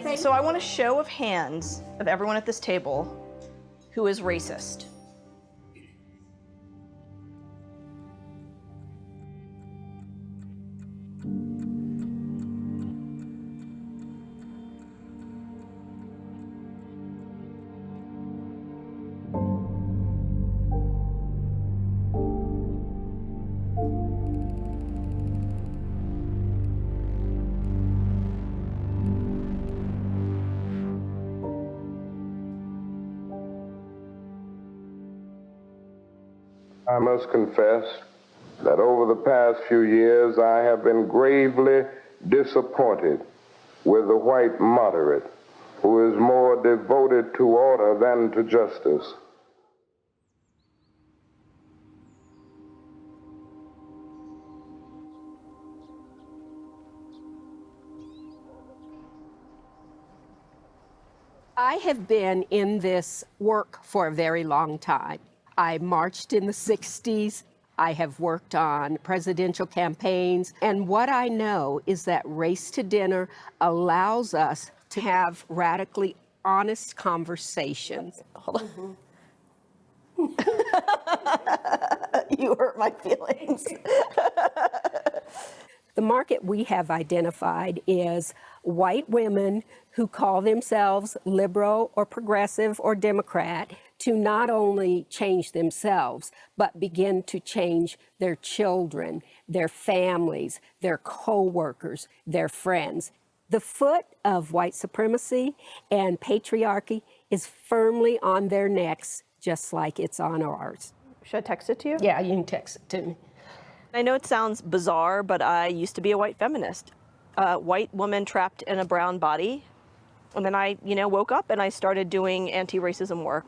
So I want a show of hands of everyone at this table who is racist. I must confess that over the past few years I have been gravely disappointed with the white moderate who is more devoted to order than to justice. I have been in this work for a very long time. I marched in the 60s. I have worked on presidential campaigns. And what I know is that Race to Dinner allows us to have radically honest conversations. Hold on. You hurt my feelings. The market we have identified is white women who call themselves liberal or progressive or Democrat to not only change themselves, but begin to change their children, their families, their co-workers, their friends. The foot of white supremacy and patriarchy is firmly on their necks, just like it's on ours. Should I text it to you? Yeah, you can text it to me. I know it sounds bizarre, but I used to be a white feminist. White woman trapped in a brown body. And then I, woke up and I started doing anti-racism work.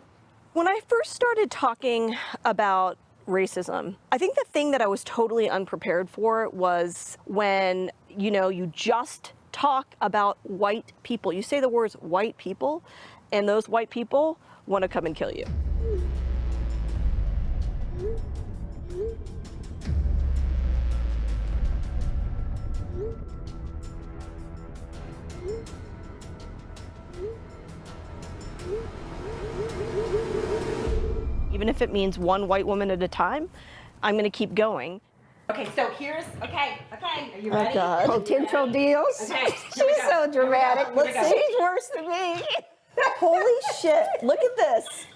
When I first started talking about racism, I think the thing that I was totally unprepared for was when, you just talk about white people. You say the words white people, and those white people want to come and kill you. Even if it means one white woman at a time, I'm going to keep going. Okay, so here's, okay, are you ready? Oh, God. Potential deals? Okay, She's so dramatic. Let's see. She's worse than me. Holy shit, look at this.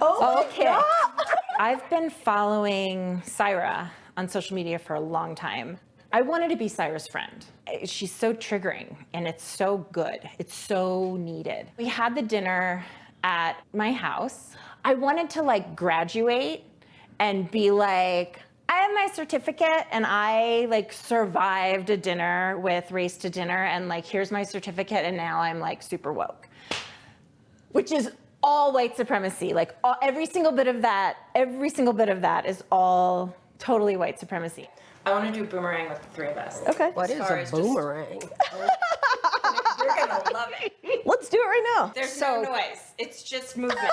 Oh, Okay. my God. I've been following Saira on social media for a long time. I wanted to be Saira's friend. She's so triggering and it's so good. It's so needed. We had the dinner at my house. I wanted to graduate and be like, I have my certificate and I survived a dinner with Race to Dinner and here's my certificate and now I'm super woke. Which is all white supremacy. Every single bit of that is all totally white supremacy. I want to do a boomerang with the three of us. Okay. What is a boomerang? You're gonna love it. Let's do it right now. There's no noise. It's just movement.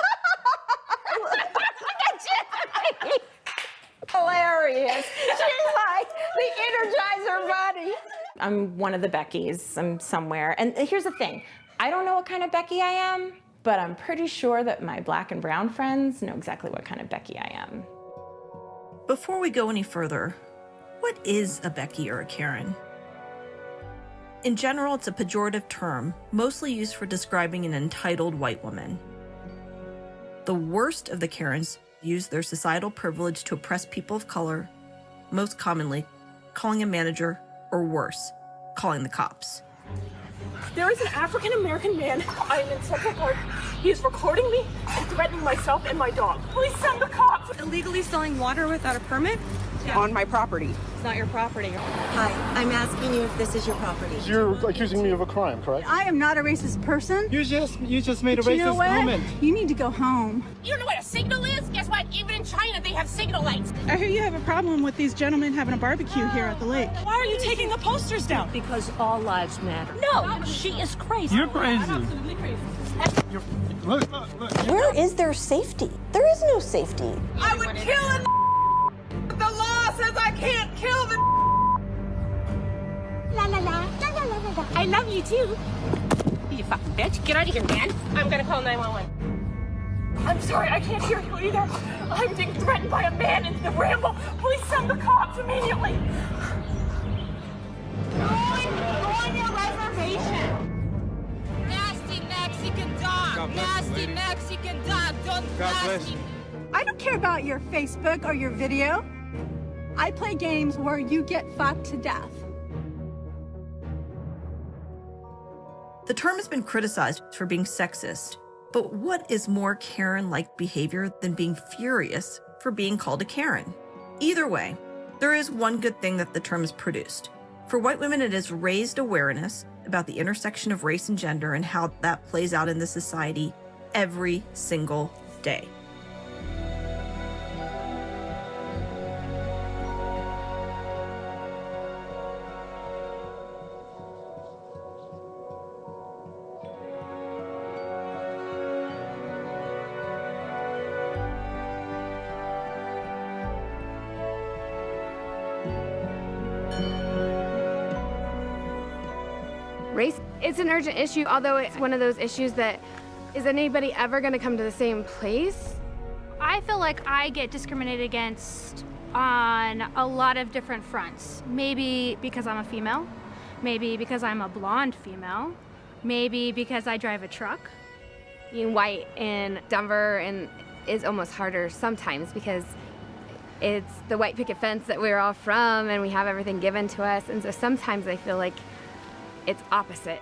Hilarious. She's like the Energizer Bunny. I'm one of the Beckys. I'm somewhere. And here's the thing. I don't know what kind of Becky I am, but I'm pretty sure that my black and brown friends know exactly what kind of Becky I am. Before we go any further, what is a Becky or a Karen? In general, it's a pejorative term, mostly used for describing an entitled white woman. The worst of the Karens use their societal privilege to oppress people of color, most commonly calling a manager, or worse, calling the cops. There is an African-American man. I am in Central Park. He is recording me and threatening myself and my dog. Please send the cops. Illegally selling water without a permit? On my property. It's not your property. Hi, I'm asking you if this is your property. You're accusing me of a crime, correct? I am not a racist person. You just made a But you know racist what? comment. You need to go home. You don't know what a signal is? Guess what? Even in China, they have signal lights. I hear you have a problem with these gentlemen having a barbecue here at the lake. Why are you taking the posters down? Because all lives matter. No, she is crazy. You're crazy. I'm absolutely crazy. Look. Where is there safety? There is no safety. I would kill him. The law says I can't kill the. La la la, la la la la la. I love you too. you fucking bitch. Get out of here, man. I'm gonna call 911. I'm sorry, I can't hear you either. I'm being threatened by a man in the ramble. Please send the cops immediately. Go on your reservation. Nasty Mexican dog. Nasty Mexican dog. Don't blast me. I don't care about your Facebook or your video. I play games where you get fucked to death. The term has been criticized for being sexist, but what is more Karen-like behavior than being furious for being called a Karen? Either way, there is one good thing that the term has produced. For white women, it has raised awareness about the intersection of race and gender and how that plays out in the society every single day. Race, it's an urgent issue, although it's one of those issues that, is anybody ever gonna come to the same place? I feel like I get discriminated against on a lot of different fronts. Maybe because I'm a female, maybe because I'm a blonde female, maybe because I drive a truck. Being white in Denver and is almost harder sometimes because it's the white picket fence that we're all from and we have everything given to us, and so sometimes I feel like it's opposite.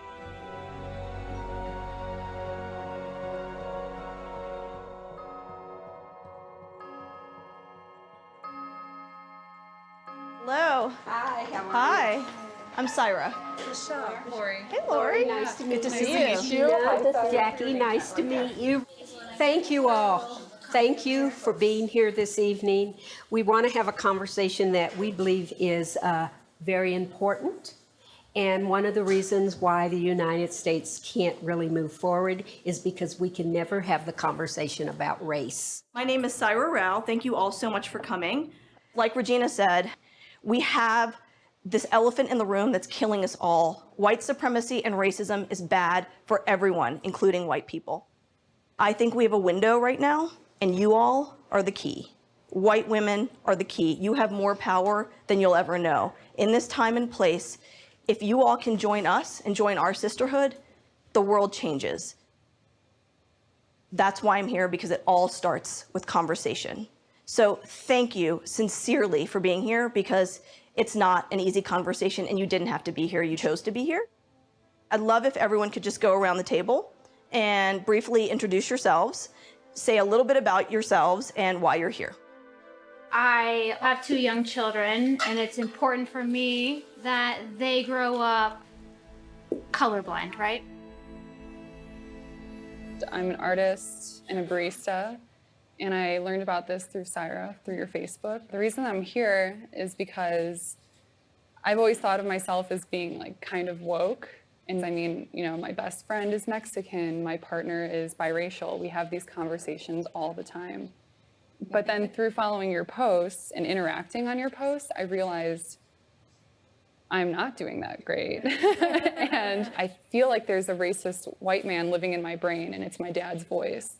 Hello. Hi, how are Hi. I'm Saira. Lori. Hey, Lori. Nice to Good to meet see you. you. Jackie, nice to meet you. Thank you all. Thank you for being here this evening. We want to have a conversation that we believe is very important. And one of the reasons why the United States can't really move forward is because we can never have the conversation about race. My name is Saira Rao. Thank you all so much for coming. Like Regina said, we have this elephant in the room that's killing us all. White supremacy and racism is bad for everyone, including white people. I think we have a window right now, and you all are the key. White women are the key. You have more power than you'll ever know. In this time and place, if you all can join us and join our sisterhood, the world changes. That's why I'm here, because it all starts with conversation. So thank you sincerely for being here, because it's not an easy conversation and you didn't have to be here, you chose to be here. I'd love if everyone could just go around the table and briefly introduce yourselves, say a little bit about yourselves and why you're here. I have 2 young children, and it's important for me that they grow up colorblind, right? I'm an artist and a barista, and I learned about this through Saira, through your Facebook. The reason I'm here is because I've always thought of myself as being like kind of woke. And I mean, you know, my best friend is Mexican, my partner is biracial. We have these conversations all the time. But then through following your posts and interacting on your posts, I realized I'm not doing that great. And I feel like there's a racist white man living in my brain, and it's my dad's voice.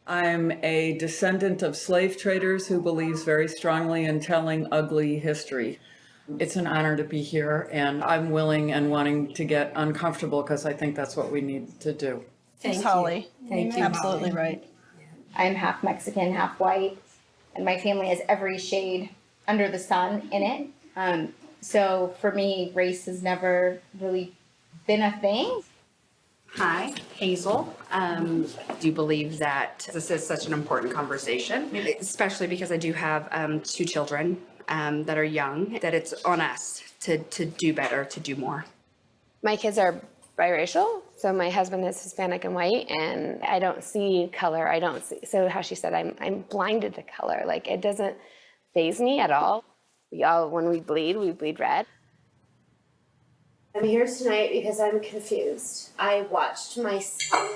I'm a descendant of slave traders who believes very strongly in telling ugly history. It's an honor to be here, and I'm willing and wanting to get uncomfortable because I think that's what we need to do. Thanks, Holly. Thank you. Absolutely right. I'm half Mexican, half white, and my family has every shade under the sun in it. So for me, race has never really been a thing. Hi, Hazel. I do believe that this is such an important conversation, especially because I do have 2 children that are young, that it's on us to do better, to do more. My kids are biracial, so my husband is Hispanic and white, and I don't see color. I don't see, so how she said, I'm blinded to color. Like, it doesn't faze me at all. When we bleed red. I'm here tonight because I'm confused. I watched my son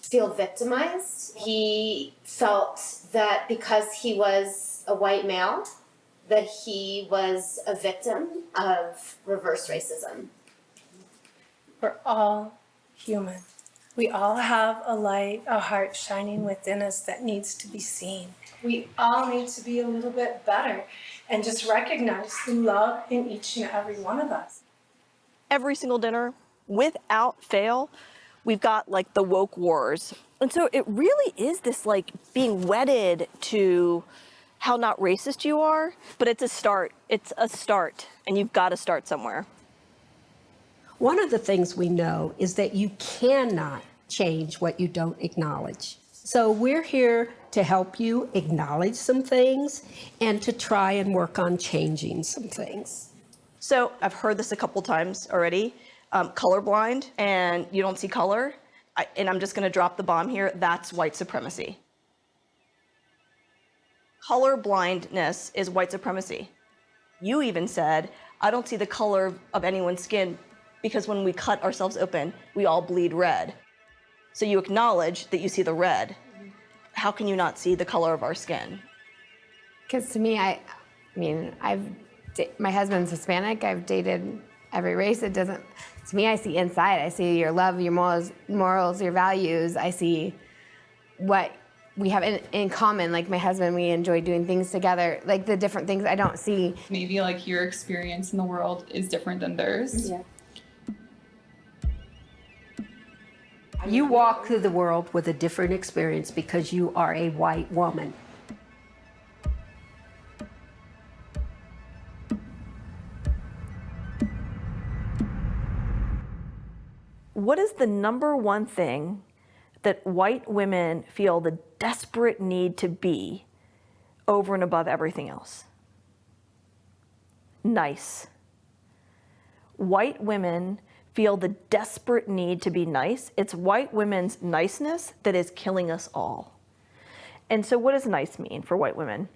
feel victimized. He felt that because he was a white male, that he was a victim of reverse racism. We're all human. We all have a light, a heart shining within us that needs to be seen. We all need to be a little bit better and just recognize the love in each and every one of us. Every single dinner, without fail, we've got like the woke wars. And so it really is this like being wedded to how not racist you are, but it's a start. It's a start, and you've got to start somewhere. One of the things we know is that you cannot change what you don't acknowledge. So we're here to help you acknowledge some things and to try and work on changing some things. So I've heard this a couple times already, colorblind, and you don't see color. And I'm just gonna drop the bomb here, that's white supremacy. Color blindness is white supremacy. You even said, I don't see the color of anyone's skin because when we cut ourselves open, we all bleed red. So you acknowledge that you see the red. How can you not see the color of our skin? Because to me, my husband's Hispanic. I've dated every race. It doesn't, to me, I see inside. I see your love, your morals, your values. I see what we have in common. Like my husband, we enjoy doing things together. Like the different things I don't see. Maybe like your experience in the world is different than theirs. Yeah. You walk through the world with a different experience because you are a white woman. What is the number one thing that white women feel the desperate need to be over and above everything else? Nice. White women feel the desperate need to be nice. It's white women's niceness that is killing us all. And so what does nice mean for white women?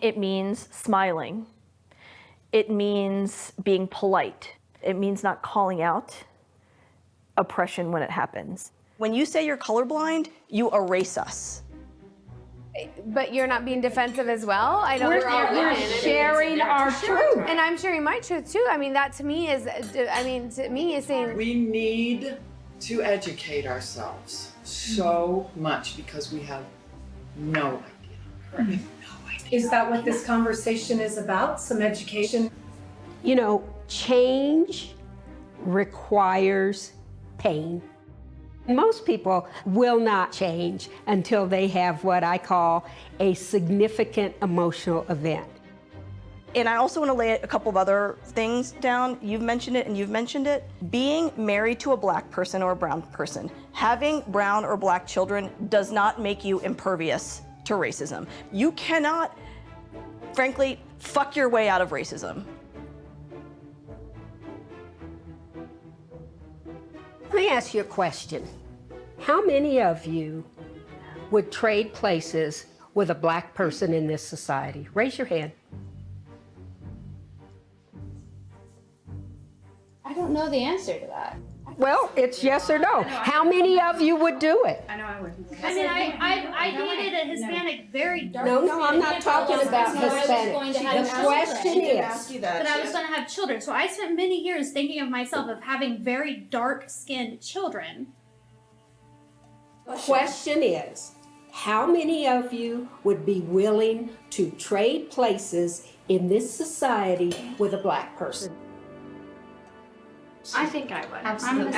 It means smiling. It means being polite. It means not calling out oppression when it happens. When you say you're colorblind, you erase us. But you're not being defensive as well? I don't. We're sharing our truth. And I'm sharing my truth too. I mean, that to me is saying. We need to educate ourselves so much because we have no idea. Is that what this conversation is about? Some education? You know, change requires pain. Most people will not change until they have what I call a significant emotional event. And I also want to lay a couple of other things down. You've mentioned it and you've mentioned it. Being married to a black person or a brown person, having brown or black children does not make you impervious to racism. You cannot, frankly, fuck your way out of racism. Let me ask you a question. How many of you would trade places with a black person in this society? Raise your hand. I don't know the answer to that. Well, it's yes or no. How many of you would do it? I know I wouldn't. I mean, I dated a Hispanic, very dark. No, I'm not talking about Hispanic. The question is that I was going to have children. So I spent many years thinking of myself of having very dark-skinned children. The question is, how many of you would be willing to trade places in this society with a black person? I think I would. Absolutely.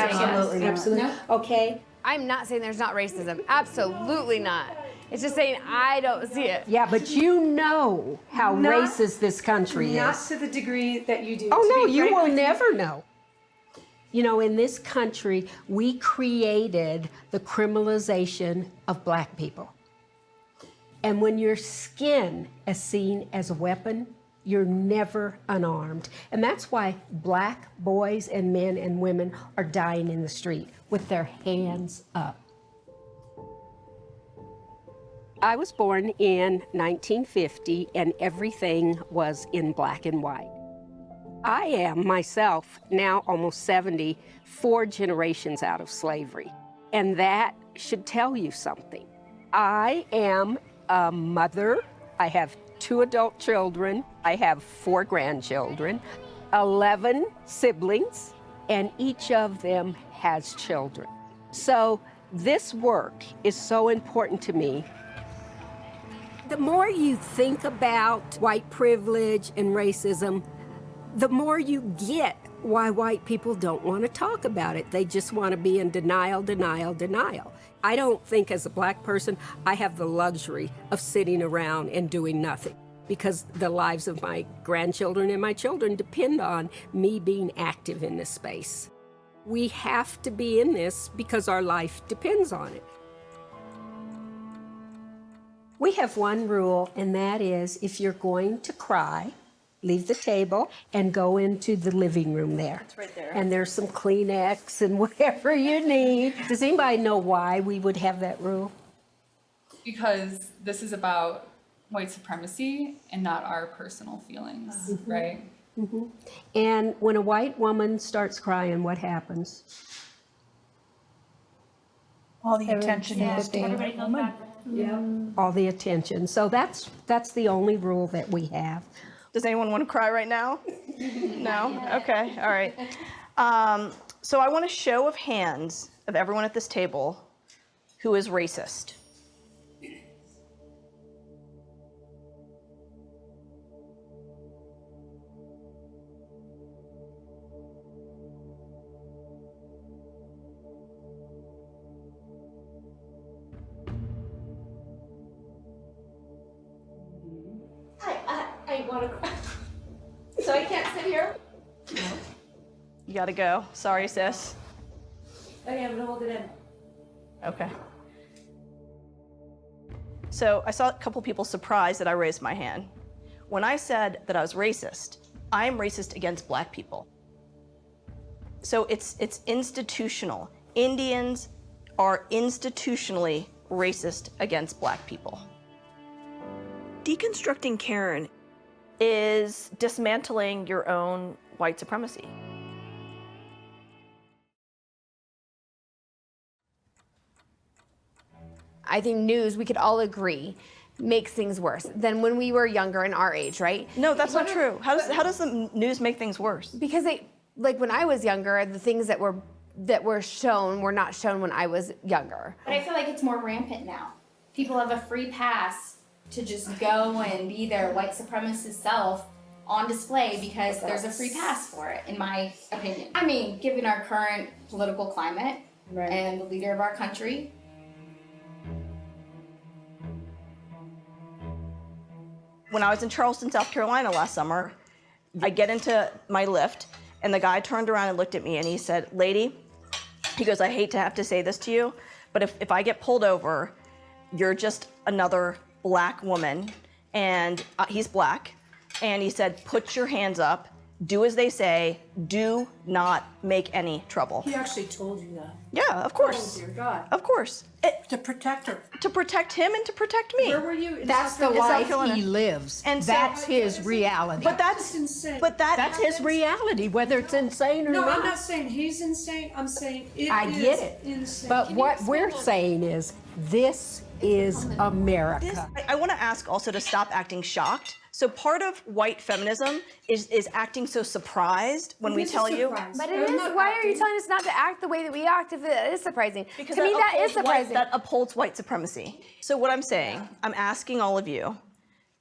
Absolutely. No. Okay. I'm not saying there's not racism. Absolutely not. It's just saying I don't see it. Yeah, but you know how racist this country is. Not to the degree that you do. Oh, no, you will never know. You know, in this country, we created the criminalization of black people. And when your skin is seen as a weapon, you're never unarmed. And that's why black boys and men and women are dying in the street with their hands up. I was born in 1950 and everything was in black and white. I am myself, now almost 70, 4 generations out of slavery. And that should tell you something. I am a mother. I have 2 adult children. I have 4 grandchildren, 11 siblings, and each of them has children. So this work is so important to me. The more you think about white privilege and racism, the more you get why white people don't want to talk about it. They just want to be in denial, denial, denial. I don't think as a black person I have the luxury of sitting around and doing nothing, because the lives of my grandchildren and my children depend on me being active in this space. We have to be in this because our life depends on it. We have one rule, and that is if you're going to cry, leave the table and go into the living room there. It's right there. And there's some Kleenex and whatever you need. Does anybody know why we would have that rule? Because this is about white supremacy and not our personal feelings, right? Mm-hmm. And when a white woman starts crying, what happens? All the attention is to the white woman. Yeah. All the attention. So that's the only rule that we have. Does anyone want to cry right now? No? Okay, all right. So I want a show of hands of everyone at this table who is racist. I want to cry. So I can't sit here? You gotta go. Sorry, sis. Okay, I'm gonna hold it in. Okay. So I saw a couple people surprised that I raised my hand. When I said that I was racist, I am racist against black people. So it's institutional. Indians are institutionally racist against black people. Deconstructing Karen is dismantling your own white supremacy. I think news, we could all agree, makes things worse than when we were younger and our age, right? No, that's not true. How does the news make things worse? Because like when I was younger, the things that were shown were not shown when I was younger. But I feel like it's more rampant now. People have a free pass to just go and be their white supremacist self on display because there's a free pass for it, in my opinion. I mean, given our current political climate and the leader of our country. When I was in Charleston, South Carolina last summer, I get into my Lyft, and the guy turned around and looked at me and he said, "Lady," he goes, "I hate to have to say this to you, but if I get pulled over, you're just another black woman," and he's black, and he said, "Put your hands up, do as they say, do not make any trouble." He actually told you that. Yeah, of course. Oh, dear God. Of course. To protect her. To protect him and to protect me. Where were you? That's the life he lives. And so- that's his reality. But that's insane. But that's his reality, whether it's insane or No, not. I'm not saying he's insane. I'm saying I get it. insane. But what we're saying is, this is America. I want to ask also to stop acting shocked. So part of white feminism is acting so surprised when we tell you. But it is. Why are you telling us not to act the way that we act if it is surprising? Because to me, that is surprising. That upholds white supremacy. So what I'm saying, I'm asking all of you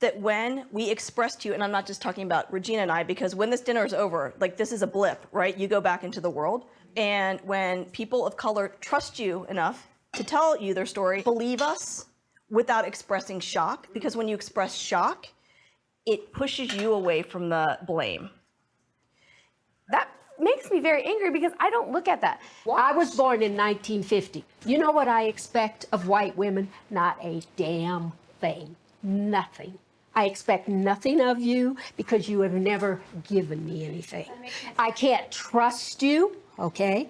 that when we express to you, and I'm not just talking about Regina and I, because when this dinner is over, like this is a blip, right? You go back into the world. And when people of color trust you enough to tell you their story, believe us without expressing shock, because when you express shock, it pushes you away from the blame. That makes me very angry because I don't look at that. I was born in 1950. You know what I expect of white women? Not a damn thing. Nothing. I expect nothing of you because you have never given me anything. I can't trust you, okay?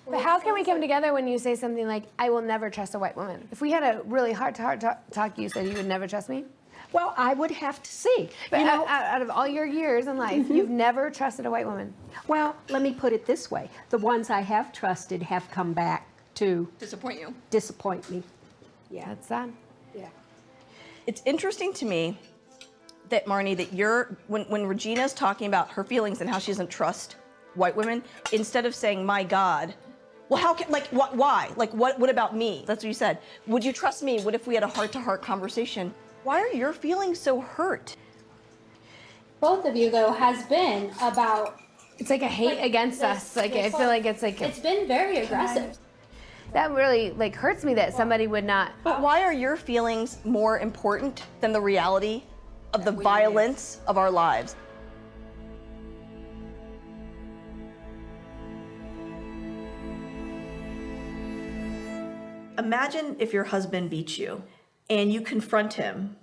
But how can we come together when you say something like, "I will never trust a white woman"? If we had a really heart-to-heart talk, you said you would never trust me? Well, I would have to see. But you know, out of all your years in life, you've never trusted a white woman. Well, let me put it this way. The ones I have trusted have come back to disappoint me. Yeah, that's sad. Yeah. It's interesting to me that, Marnie, that when Regina's talking about her feelings and how she doesn't trust white women, instead of saying, my God, well, how can, like, why? Like, what about me? That's what you said. Would you trust me? What if we had a heart-to-heart conversation? Why are your feelings so hurt? Both of you, though, has been about... It's like a hate against us. Like, I feel like it's like... It's been very aggressive. That really, like, hurts me that somebody would not... But why are your feelings more important than the reality of the violence of our lives? Imagine if your husband beats you and you confront him.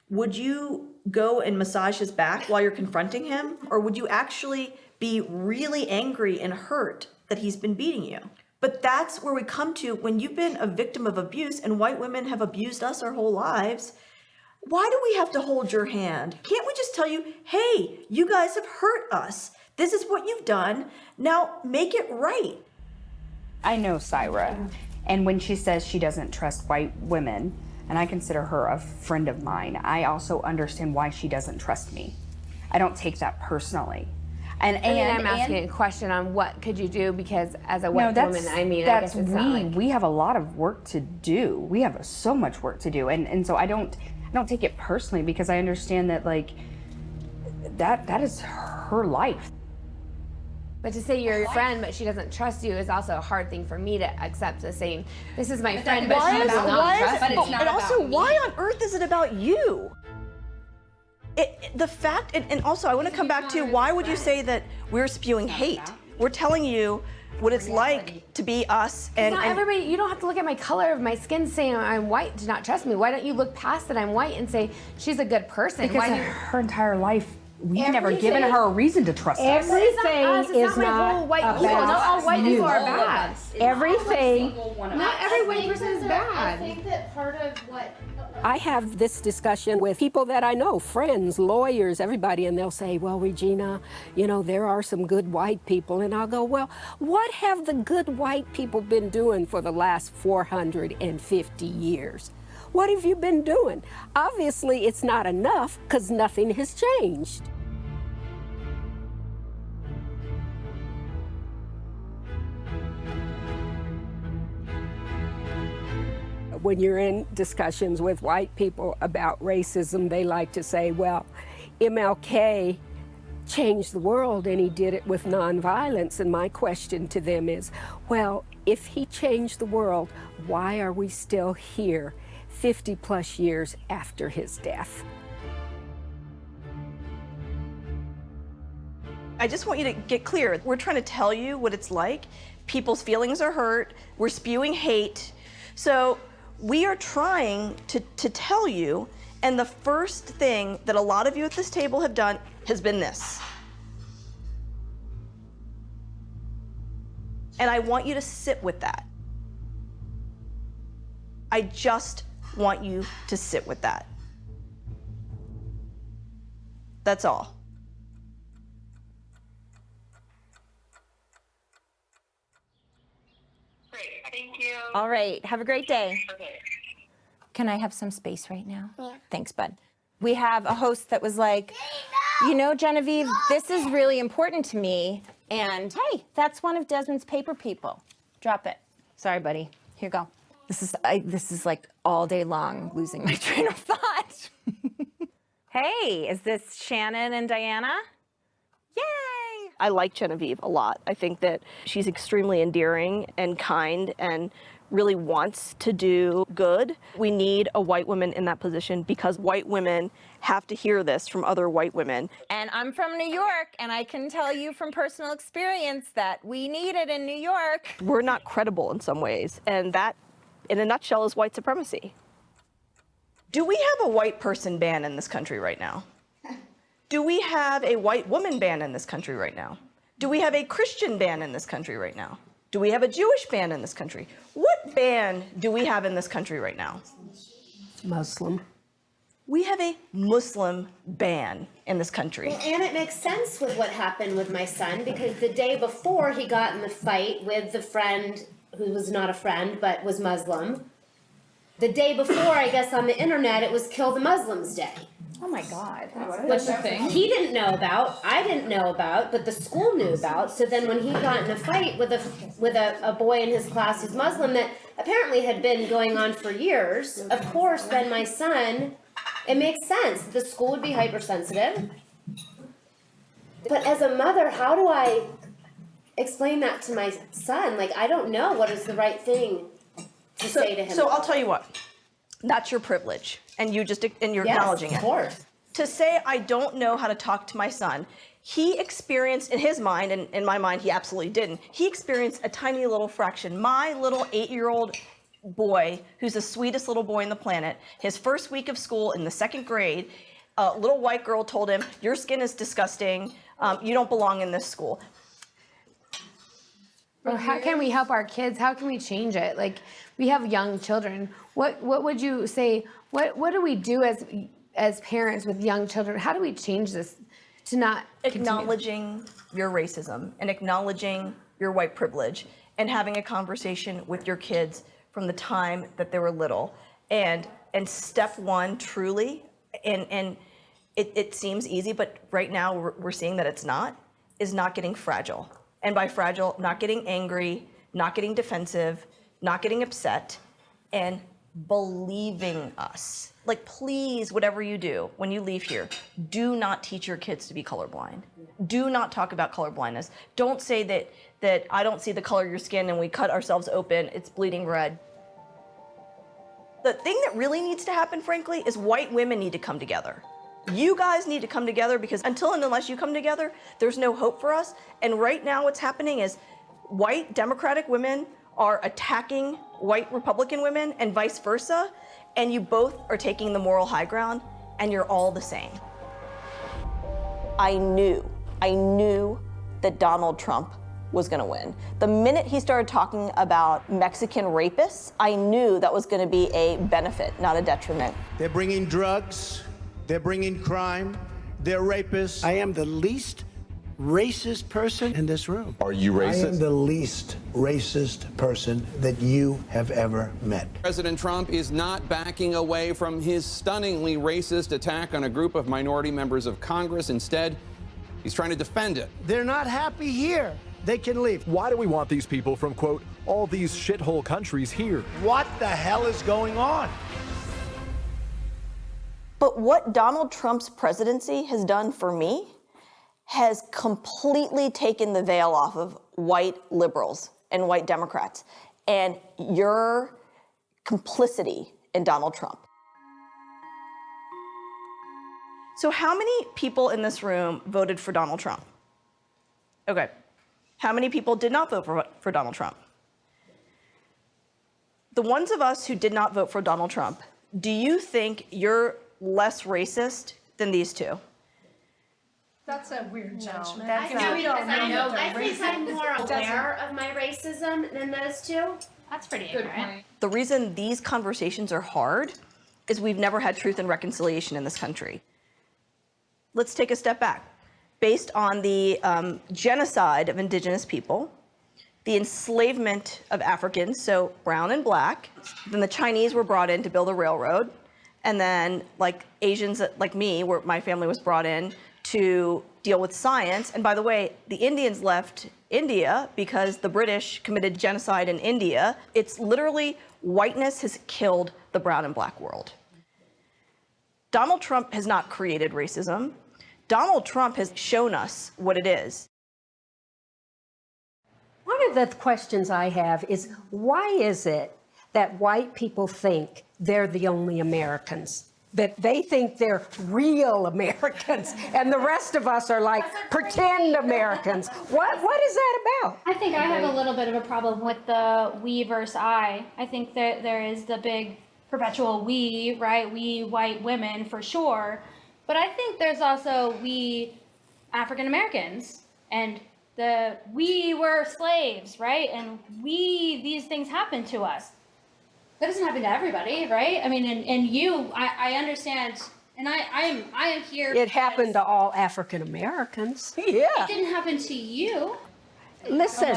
Would you go and massage his back while you're confronting him? Or would you actually be really angry and hurt that he's been beating you? But that's where we come to when you've been a victim of abuse and white women have abused us our whole lives. Why do we have to hold your hand? Can't we just tell you, hey, you guys have hurt us. This is what you've done. Now make it right. I know Saira, and when she says she doesn't trust white women, and I consider her a friend of mine, I also understand why she doesn't trust me. I don't take that personally. And I'm asking a question on what could you do, because as a white woman, I mean, I guess it's not like... We have a lot of work to do. We have so much work to do, and so I don't take it personally, because I understand that, like, that is her life. But to say you're your friend, but she doesn't trust you is also a hard thing for me to accept, the saying, this is my friend, but she does not trust me. And also, why on earth is it about you? The fact, and also I want to come back to, why would you say that we're spewing hate? We're telling you what it's like to be us. And not everybody, you don't have to look at my color of my skin saying I'm white to not trust me. Why don't you look past that I'm white and say she's a good person? Because her entire life, we've never given her a reason to trust us. Everything is not white people. Not all white people are bad. Everything. Not every white person is bad. I think that part of what... I have this discussion with people that I know, friends, lawyers, everybody, and they'll say, well, Regina, you know, there are some good white people. And I'll go, well, what have the good white people been doing for the last 450 years? What have you been doing? Obviously, it's not enough, because nothing has changed. When you're in discussions with white people about racism, they like to say, well, MLK changed the world and he did it with nonviolence. And my question to them is, well, if he changed the world, why are we still here 50 plus years after his death? I just want you to get clear. We're trying to tell you what it's like. People's feelings are hurt. We're spewing hate. So we are trying to tell you, and the first thing that a lot of you at this table have done has been this. And I want you to sit with that. I just want you to sit with that. That's all. Thank you. All right, have a great day. Okay. Can I have some space right now? Yeah. Thanks, bud. We have a host that was like, you know, Genevieve, this is really important to me. And hey, that's one of Desmond's paper people. Drop it. Sorry, buddy. Here you go. This is like all day long losing my train of thought. Hey, is this Shannon and Diana? Yay! I like Genevieve a lot. I think that she's extremely endearing and kind and really wants to do good. We need a white woman in that position because white women have to hear this from other white women. And I'm from New York, and I can tell you from personal experience that we need it in New York. We're not credible in some ways, and that, in a nutshell, is white supremacy. Do we have a white person ban in this country right now? Do we have a white woman ban in this country right now? Do we have a Christian ban in this country right now? Do we have a Jewish ban in this country? What ban do we have in this country right now? Muslim. We have a Muslim ban in this country. Well, and it makes sense with what happened with my son, because the day before he got in the fight with the friend who was not a friend but was Muslim, the day before, I guess on the internet, it was Kill the Muslims Day. Oh my God. That's the thing. He didn't know about, I didn't know about, but the school knew about. So then when he got in a fight with a boy in his class who's Muslim that apparently had been going on for years, of course then my son, it makes sense. The school would be hypersensitive. But as a mother, how do I explain that to my son? Like, I don't know what is the right thing to say to him. So I'll tell you what, that's your privilege, and you're acknowledging it. Of course. To say I don't know how to talk to my son, he experienced in his mind, and in my mind he absolutely didn't, he experienced a tiny little fraction. My little 8-year-old boy, who's the sweetest little boy on the planet, his first week of school in the 2nd grade, a little white girl told him, your skin is disgusting, you don't belong in this school. Well, how can we help our kids? How can we change it? Like, we have young children. What would you say? What do we do as parents with young children? How do we change this to not acknowledging your racism and acknowledging your white privilege and having a conversation with your kids from the time that they were little. And step one, truly, and it seems easy, but right now we're seeing that it's not, is not getting fragile. And by fragile, not getting angry, not getting defensive, not getting upset, and believing us. Like, please, whatever you do when you leave here, do not teach your kids to be colorblind. Do not talk about colorblindness. Don't say that I don't see the color of your skin and we cut ourselves open, it's bleeding red. The thing that really needs to happen, frankly, is white women need to come together. You guys need to come together, because until and unless you come together, there's no hope for us. And right now what's happening is white Democratic women are attacking white Republican women and vice versa, and you both are taking the moral high ground, and you're all the same. I knew that Donald Trump was gonna win. The minute he started talking about Mexican rapists, I knew that was gonna be a benefit, not a detriment. They're bringing drugs, they're bringing crime, they're rapists. I am the least racist person in this room. Are you racist? I am the least racist person that you have ever met. President Trump is not backing away from his stunningly racist attack on a group of minority members of Congress. Instead, he's trying to defend it. They're not happy here. They can leave. Why do we want these people from, quote, all these shithole countries here? What the hell is going on? But what Donald Trump's presidency has done for me has completely taken the veil off of white liberals and white Democrats and your complicity in Donald Trump. So how many people in this room voted for Donald Trump? Okay. How many people did not vote for Donald Trump? The ones of us who did not vote for Donald Trump, do you think you're less racist than these two? That's a weird judgment. I think I'm more aware of my racism than those two. That's pretty Good ignorant. point. The reason these conversations are hard is we've never had truth and reconciliation in this country. Let's take a step back. Based on the genocide of indigenous people, the enslavement of Africans, so brown and black, then the Chinese were brought in to build a railroad, and then like Asians like me, where my family was brought in to deal with science. And by the way, the Indians left India because the British committed genocide in India. It's literally whiteness has killed the brown and black world. Donald Trump has not created racism. Donald Trump has shown us what it is. One of the questions I have is, why is it that white people think they're the only Americans? That they think they're real Americans, and the rest of us are like pretend Americans. What is that about? I think I have a little bit of a problem with the we versus I. I think that there is the big perpetual we, right? We white women for sure. But I think there's also we African Americans, and we were slaves, right? And these things happen to us. That doesn't happen to everybody, right? I mean, and you, I understand, and I am here. It happened to all African Americans. Yeah. It didn't happen to you. Listen.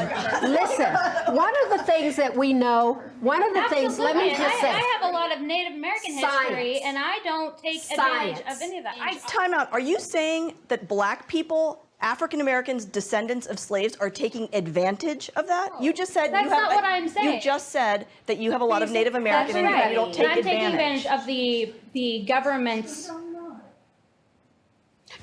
One of the things that we know, one of the things, let me just say. I have a lot of Native American history, and I don't take advantage of any of that. Time out. Are you saying that black people, African Americans, descendants of slaves, are taking advantage of that? You just said That's not what I'm saying. You just said that you have a lot of Native American That's and right. you don't take I'm advantage. taking advantage of the government's.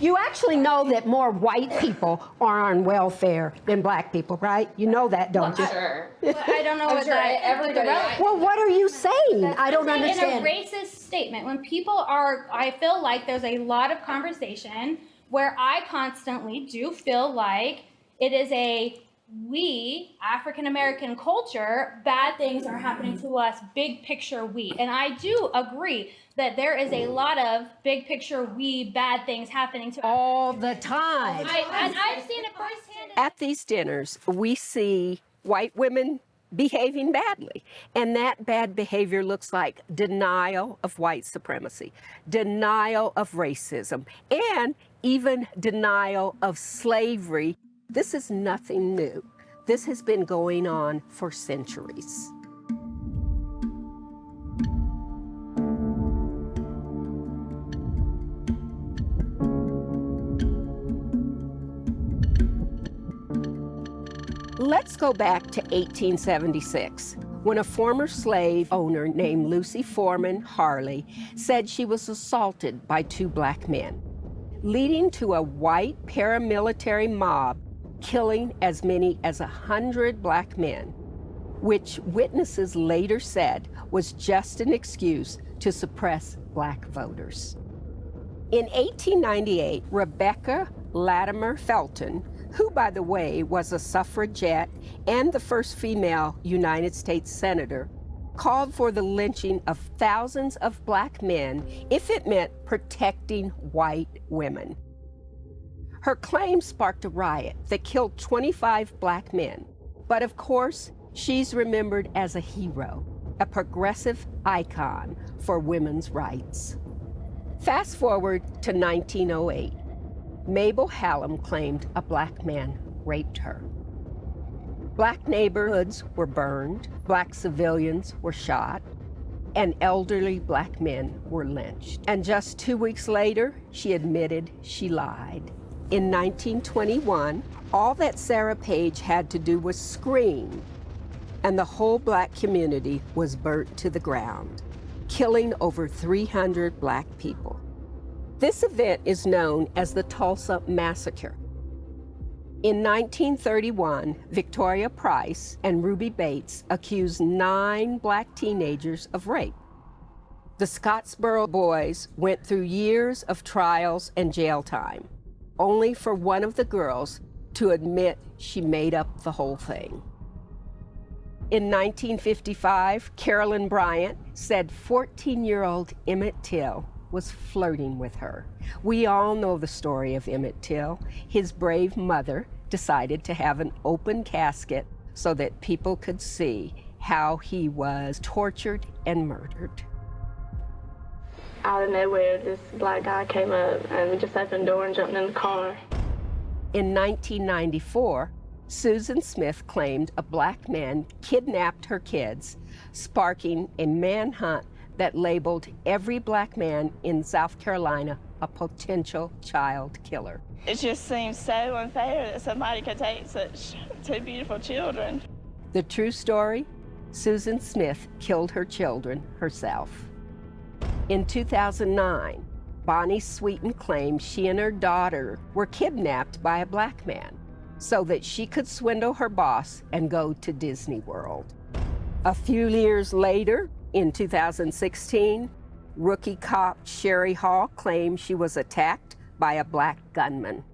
You actually know that more white people are on welfare than black people, right? You know that, don't you? Sure. Well, I don't know what that. Well, what are you saying? I don't understand. In a racist statement, when people are, I feel like there's a lot of conversation where I constantly do feel like it is a we, African American culture, bad things are happening to us, big picture we. And I do agree that there is a lot of big picture we, bad things happening to us. All the time. And I've seen it firsthand. At these dinners, we see white women behaving badly. And that bad behavior looks like denial of white supremacy, denial of racism, and even denial of slavery. This is nothing new. This has been going on for centuries. Let's go back to 1876, when a former slave owner named Lucy Foreman Harley said she was assaulted by two black men, leading to a white paramilitary mob killing as many as 100 black men, which witnesses later said was just an excuse to suppress black voters. In 1898, Rebecca Latimer Felton, who, by the way, was a suffragette and the first female United States senator, called for the lynching of thousands of black men if it meant protecting white women. Her claim sparked a riot that killed 25 black men. But of course, she's remembered as a hero, a progressive icon for women's rights. Fast forward to 1908. Mabel Hallam claimed a black man raped her. Black neighborhoods were burned, black civilians were shot, and elderly black men were lynched. And just 2 weeks later, she admitted she lied. In 1921, all that Sarah Page had to do was scream, and the whole black community was burnt to the ground, killing over 300 black people. This event is known as the Tulsa Massacre. In 1931, Victoria Price and Ruby Bates accused 9 black teenagers of rape. The Scottsboro boys went through years of trials and jail time, only for one of the girls to admit she made up the whole thing. In 1955, Carolyn Bryant said 14-year-old Emmett Till was flirting with her. We all know the story of Emmett Till. His brave mother decided to have an open casket so that people could see how he was tortured and murdered. Out of nowhere, this black guy came up and we just opened the door and jumped in the car. In 1994, Susan Smith claimed a black man kidnapped her kids, sparking a manhunt that labeled every black man in South Carolina a potential child killer. It just seems so unfair that somebody could take such 2 beautiful children. The true story? Susan Smith killed her children herself. In 2009, Bonnie Sweeten claimed she and her daughter were kidnapped by a black man so that she could swindle her boss and go to Disney World. A few years later, in 2016, rookie cop Sherry Hall claimed she was attacked by a black gunman,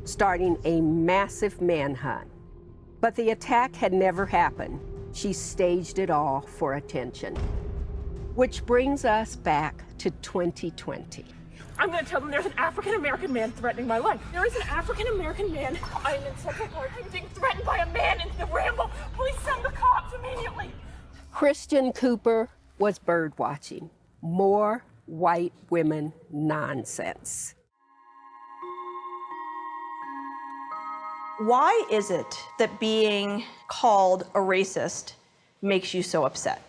starting a massive manhunt. But the attack had never happened. She staged it all for attention. Which brings us back to 2020. I'm going to tell them there's an African-American man threatening my life. There is an African-American man. I am in Central Park. I'm being threatened by a man in the Ramble. Please send the cops immediately. Christian Cooper was bird watching. More white women nonsense. Why is it that being called a racist makes you so upset?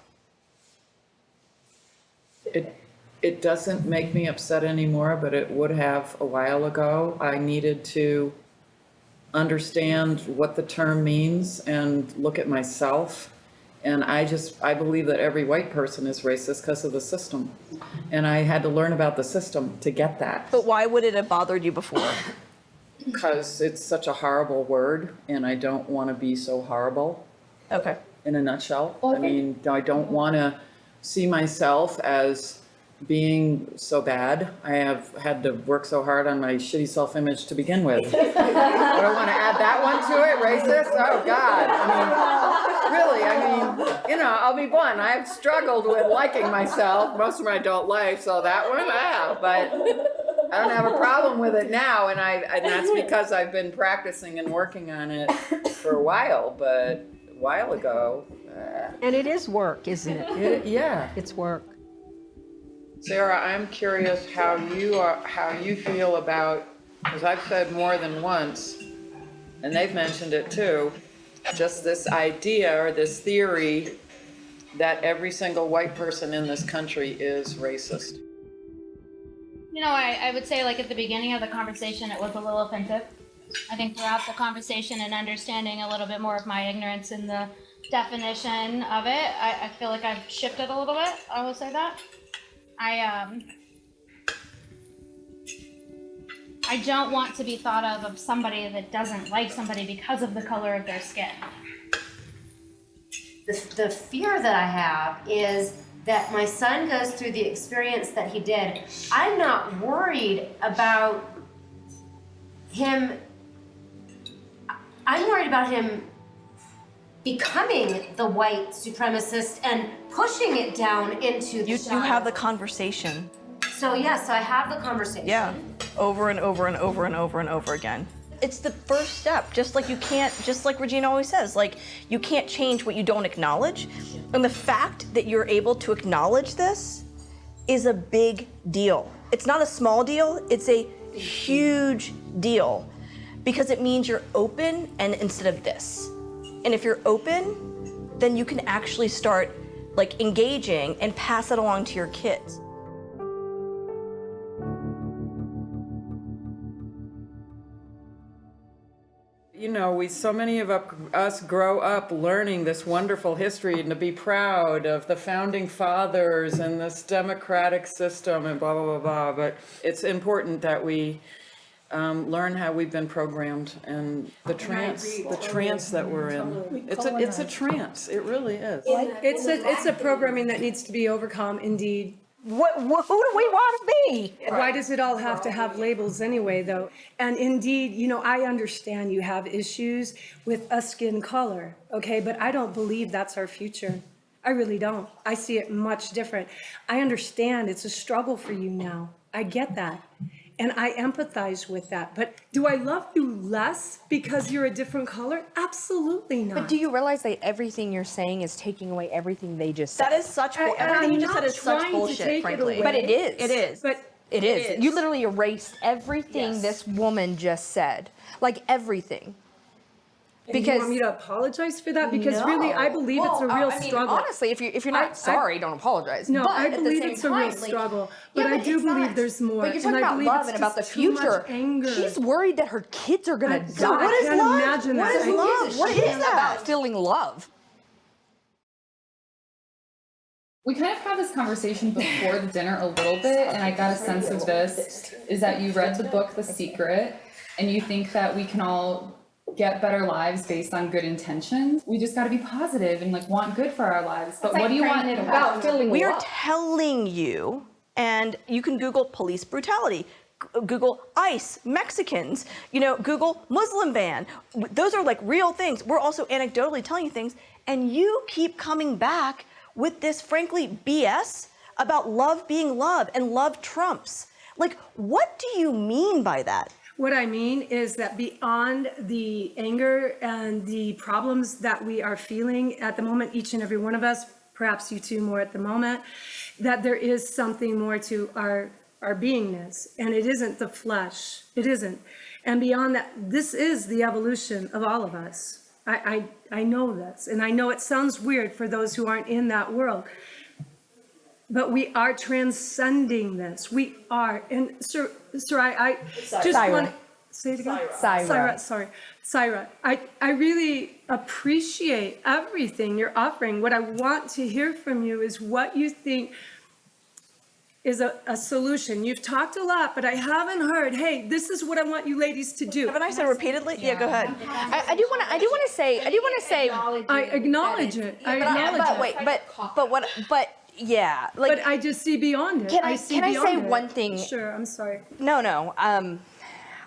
It doesn't make me upset anymore, but it would have a while ago. I needed to understand what the term means and look at myself. And I believe that every white person is racist because of the system. And I had to learn about the system to get that. But why would it have bothered you before? Because it's such a horrible word, and I don't want to be so horrible. Okay. In a nutshell. I mean, I don't want to see myself as being so bad. I have had to work so hard on my shitty self-image to begin with. I don't want to add that one to it, racist? Oh, God. I'll be blunt. I've struggled with liking myself. Most of them I don't like, so that one, but I don't have a problem with it now, and that's because I've been practicing and working on it for a while, but a while ago. And it is work, isn't it? Yeah. It's work. Sarah, I'm curious how you feel about, because I've said more than once, and they've mentioned it too, just this idea or this theory that every single white person in this country is racist. You know, I would say, like, at the beginning of the conversation, it was a little offensive. I think throughout the conversation and understanding a little bit more of my ignorance in the definition of it, I feel like I've shifted a little bit. I will say that. I don't want to be thought of somebody that doesn't like somebody because of the color of their skin. The fear that I have is that my son goes through the experience that he did. I'm not worried about him. I'm worried about him becoming the white supremacist and pushing it down into the You have the conversation. So yes, I have the conversation. Yeah, over and over and over and over and over again. It's the first step, just like Regina always says, like, you can't change what you don't acknowledge. And the fact that you're able to acknowledge this is a big deal. It's not a small deal, it's a huge deal, because it means you're open and instead of this. And if you're open, then you can actually start like engaging and pass it along to your kids. You know, so many of us grow up learning this wonderful history and to be proud of the founding fathers and this democratic system and blah, blah, blah, blah. But it's important that we learn how we've been programmed and the trance that we're in. It's a trance. It really is. It's a programming that needs to be overcome, indeed. Who do we want to be? Why does it all have to have labels anyway, though? And indeed, you know, I understand you have issues with a skin color, okay? But I don't believe that's our future. I really don't. I see it much different. I understand it's a struggle for you now. I get that. And I empathize with that. But do I love you less because you're a different color? Absolutely not. But do you realize that everything you're saying is taking away everything they just said? That is such everything you just said is such bullshit, frankly. But it is. It is. But it is. You literally erased everything this woman just said. Like everything. And you want me to apologize for that? Because really, I believe it's a real struggle. Honestly, if you're not sorry, don't apologize. No, but I at believe the same it's a time, real struggle. But I do believe there's more. But you're talking about love and about the future. She's worried that her kids are gonna die. What is love? Imagine what is love? What is that? About feeling love. We kind of had this conversation before the dinner a little bit, and I got a sense of this, is that you read the book The Secret, and you think that we can all get better lives based on good intentions. We just got to be positive and like want good for our lives. But what do you want about feeling We are telling you, and you can Google police brutality, Google ICE, Mexicans, you know, Google Muslim ban. Those are like real things. We're also anecdotally telling you things, and you keep coming back with this, frankly, BS about love being love and love trumps. Like, what do you mean by that? What I mean is that beyond the anger and the problems that we are feeling at the moment, each and every one of us, perhaps you two more at the moment, that there is something more to our beingness, and it isn't the flesh. It isn't. And beyond that, this is the evolution of all of us. I know this, and I know it sounds weird for those who aren't in that world, but we are transcending this. We are. And Sir, I just want to say it again. Saira. I really appreciate everything you're offering. What I want to hear from you is what you think is a solution. You've talked a lot, but I haven't heard, hey, this is what I want you ladies to do. Haven't I said repeatedly? Yeah, go ahead. I do want to say. I acknowledge it. I acknowledge it. But yeah, like. But I just see beyond it. Can I say one thing? Sure, I'm sorry. No.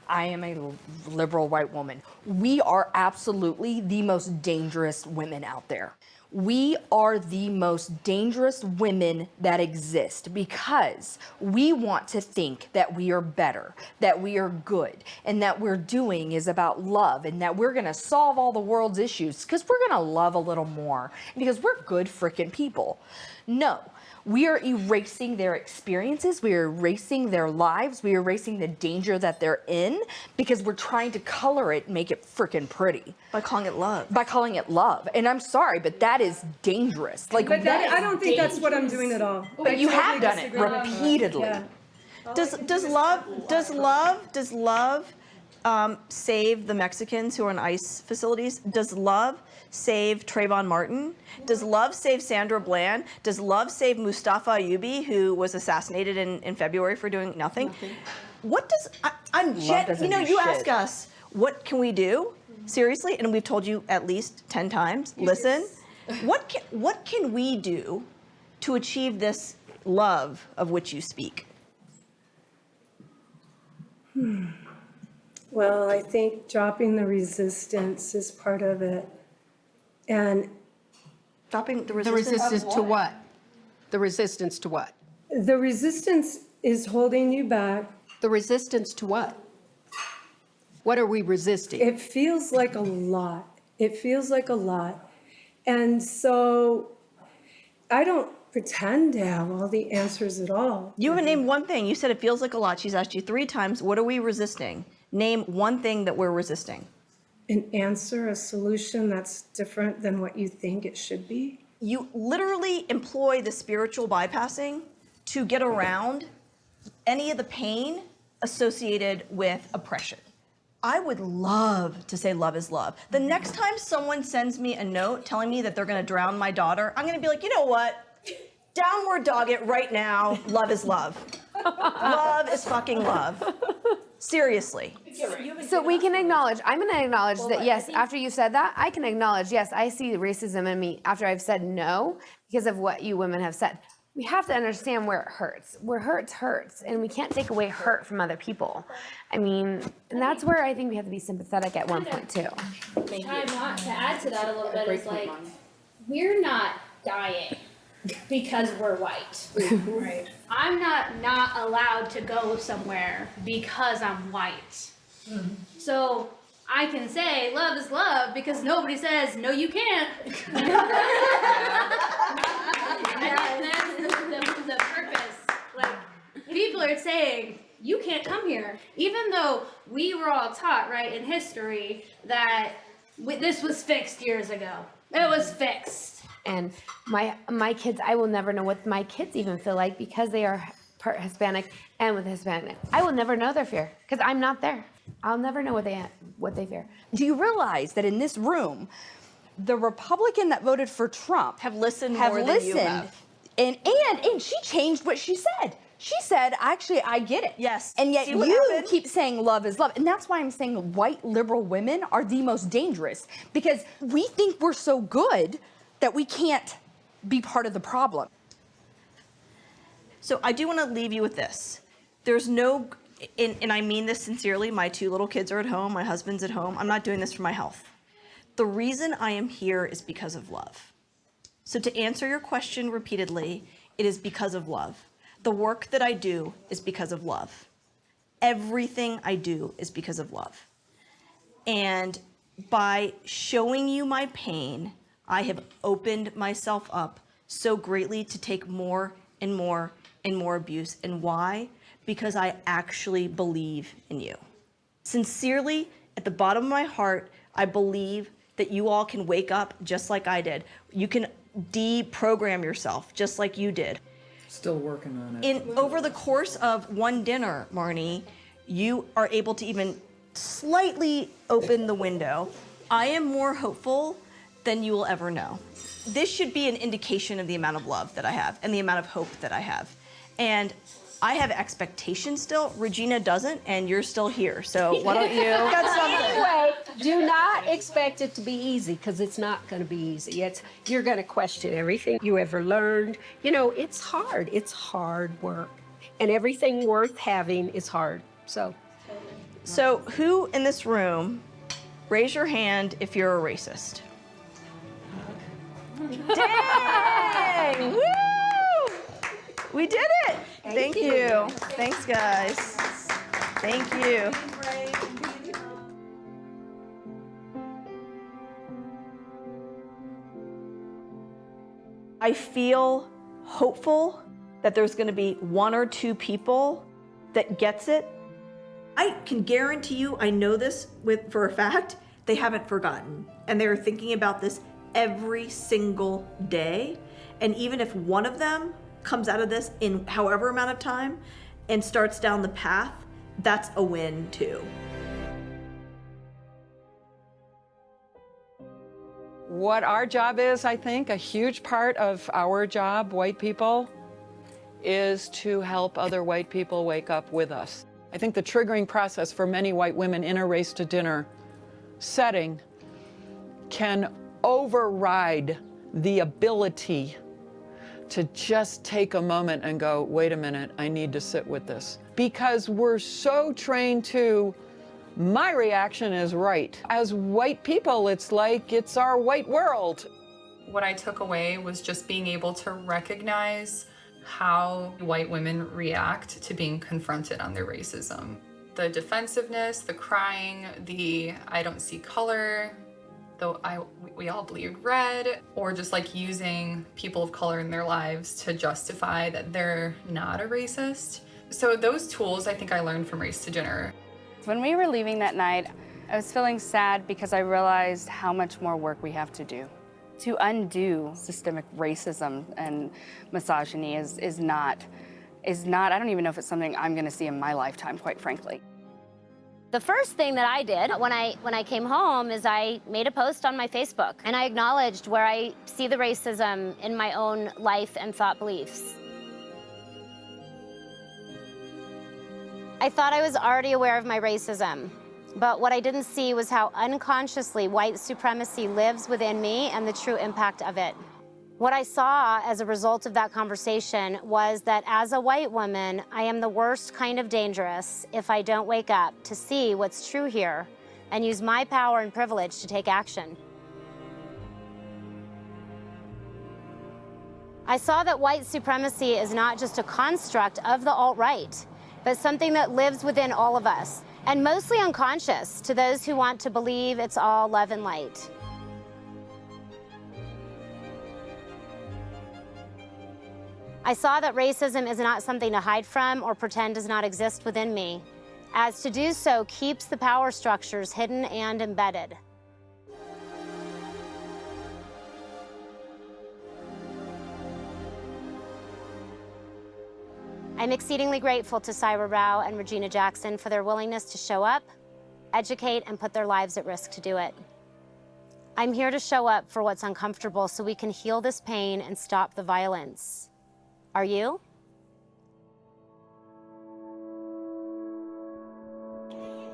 I am a liberal white woman. We are absolutely the most dangerous women out there. We are the most dangerous women that exist because we want to think that we are better, that we are good, and that we're doing is about love, and that we're gonna solve all the world's issues because we're gonna love a little more, because we're good freaking people. No. We are erasing their experiences, we are erasing their lives, we are erasing the danger that they're in because we're trying to color it and make it freaking pretty. By calling it love. By calling it love. And I'm sorry, but that is dangerous. Like, but I don't think that's what I'm doing at all. But you have done it repeatedly. Yeah. Does love save the Mexicans who are in ICE facilities? Does love save Trayvon Martin? Does love save Sandra Bland? Does love save Mustafa Ayyubi, who was assassinated in February for doing nothing? What does, you ask us, what can we do? Seriously, and we've told you at least 10 times, listen, what can we do to achieve this love of which you speak? Well, I think dropping the resistance is part of it. And dropping the resistance to what? The resistance to what? The resistance is holding you back. The resistance to what? What are we resisting? It feels like a lot. It feels like a lot. And so I don't pretend to have all the answers at all. You haven't named one thing. You said it feels like a lot. She's asked you 3 times, what are we resisting? Name one thing that we're resisting. An answer, a solution that's different than what you think it should be. You literally employ the spiritual bypassing to get around any of the pain associated with oppression. I would love to say love is love. The next time someone sends me a note telling me that they're gonna drown my daughter, I'm gonna be like, you know what? Downward dog it right now. Love is love. Love is fucking love. Seriously. So we can acknowledge, I'm going to acknowledge that, yes, after you said that, I can acknowledge, yes, I see racism in me after I've said no because of what you women have said. We have to understand where it hurts. Where hurts, hurts. And we can't take away hurt from other people. I mean, and that's where I think we have to be sympathetic at one point, too. To add to that a little bit is like, we're not dying because we're white. Right. I'm not allowed to go somewhere because I'm white. Mm-hmm. So I can say love is love because nobody says no you can't. And that's the purpose. Like people are saying you can't come here, even though we were all taught right in history that this was fixed years ago. It was fixed. And my kids, I will never know what my kids even feel like because they are part Hispanic and with Hispanic. I will never know their fear because I'm not there. I'll never know what they fear. Do you realize that in this room, the Republican that voted for Trump have listened more than you have. And she changed what she said. She said, actually, I get it. Yes. And yet you keep saying love is love. And that's why I'm saying white liberal women are the most dangerous because we think we're so good that we can't be part of the problem. So I do want to leave you with this. There's no, and I mean this sincerely, my 2 little kids are at home, my husband's at home. I'm not doing this for my health. The reason I am here is because of love. So to answer your question repeatedly, it is because of love. The work that I do is because of love. Everything I do is because of love. And by showing you my pain, I have opened myself up so greatly to take more and more and more abuse. And why? Because I actually believe in you. Sincerely, at the bottom of my heart, I believe that you all can wake up just like I did. You can deprogram yourself just like you did. Still working on it. Over the course of one dinner, Marnie, you are able to even slightly open the window. I am more hopeful than you will ever know. This should be an indication of the amount of love that I have and the amount of hope that I have. And I have expectations still. Regina doesn't, and you're still here. So why don't you? Got something. Anyway, do not expect it to be easy, because it's not going to be easy. You're going to question everything you ever learned. You know, it's hard. It's hard work, and everything worth having is hard. So who in this room, raise your hand if you're a racist? Dang! Woo! We did it! Thank you. Thanks, guys. Thank you. I feel hopeful that there's going to be 1 or 2 people that gets it. I can guarantee you, I know this for a fact, they haven't forgotten. And they're thinking about this every single day. And even if one of them comes out of this in however amount of time and starts down the path, that's a win too. What our job is, I think, a huge part of our job, white people, is to help other white people wake up with us. I think the triggering process for many white women in a race to dinner setting can override the ability to just take a moment and go, wait a minute, I need to sit with this. Because we're so trained to, my reaction is right. As white people, it's like it's our white world. What I took away was just being able to recognize how white women react to being confronted on their racism. The defensiveness, the crying, the I don't see color, though we all bleed red, or just like using people of color in their lives to justify that they're not a racist. So those tools I think I learned from Race to Dinner. When we were leaving that night, I was feeling sad because I realized how much more work we have to do. To undo systemic racism and misogyny is not, I don't even know if it's something I'm gonna see in my lifetime, quite frankly. The first thing that I did when I came home is I made a post on my Facebook, and I acknowledged where I see the racism in my own life and thought beliefs. I thought I was already aware of my racism, but what I didn't see was how unconsciously white supremacy lives within me and the true impact of it. What I saw as a result of that conversation was that as a white woman, I am the worst kind of dangerous if I don't wake up to see what's true here and use my power and privilege to take action. I saw that white supremacy is not just a construct of the alt-right, but something that lives within all of us, and mostly unconscious to those who want to believe it's all love and light. I saw that racism is not something to hide from or pretend does not exist within me, as to do so keeps the power structures hidden and embedded. I'm exceedingly grateful to Saira Rao and Regina Jackson for their willingness to show up, educate, and put their lives at risk to do it. I'm here to show up for what's uncomfortable so we can heal this pain and stop the violence. Are you?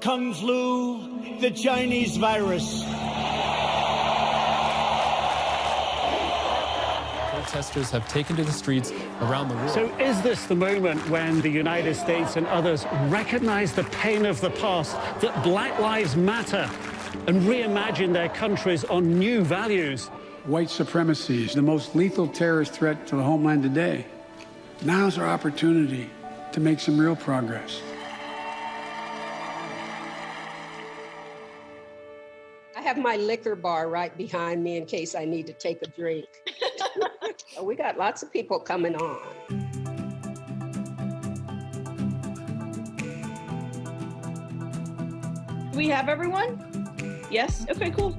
Kung flu, the Chinese virus. Protesters have taken to the streets around the world. So is this the moment when the United States and others recognize the pain of the past, that Black Lives Matter, and reimagine their countries on new values? White supremacy is the most lethal terrorist threat to the homeland today. Now's our opportunity to make some real progress. I have my liquor bar right behind me in case I need to take a drink. We got lots of people coming on. we have everyone? Yes? Okay, cool.